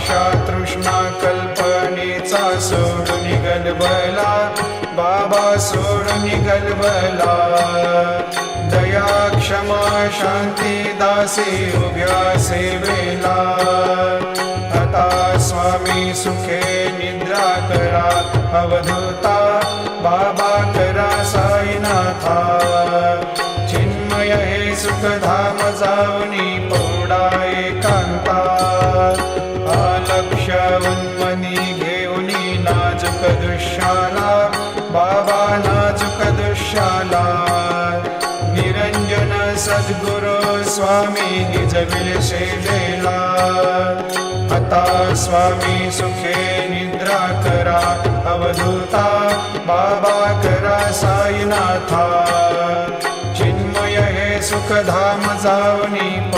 आशा तृष्णा कल्पनेचा सोडून गलबला, बाबा सोडून गलबला. दया क्षमा शांती दासी उभ्या सेवेला. आता स्वामी सुखे निद्रा करा अवधूता, बाबा करा साईनाथा. चिन्मय हे सुखधाम जाऊनी पौडा एकांता. अलक्ष्य उन्मनी घेऊनी नाजूक दृश्याला, बाबा नाजूक दृश्याला. निरंजन सद्गुरु स्वामी निजविल सेवेला. आता स्वामी सुखे निद्रा करा अवधूता, बाबा करा साईनाथा. चिन्मय हे सुखधाम जाऊनी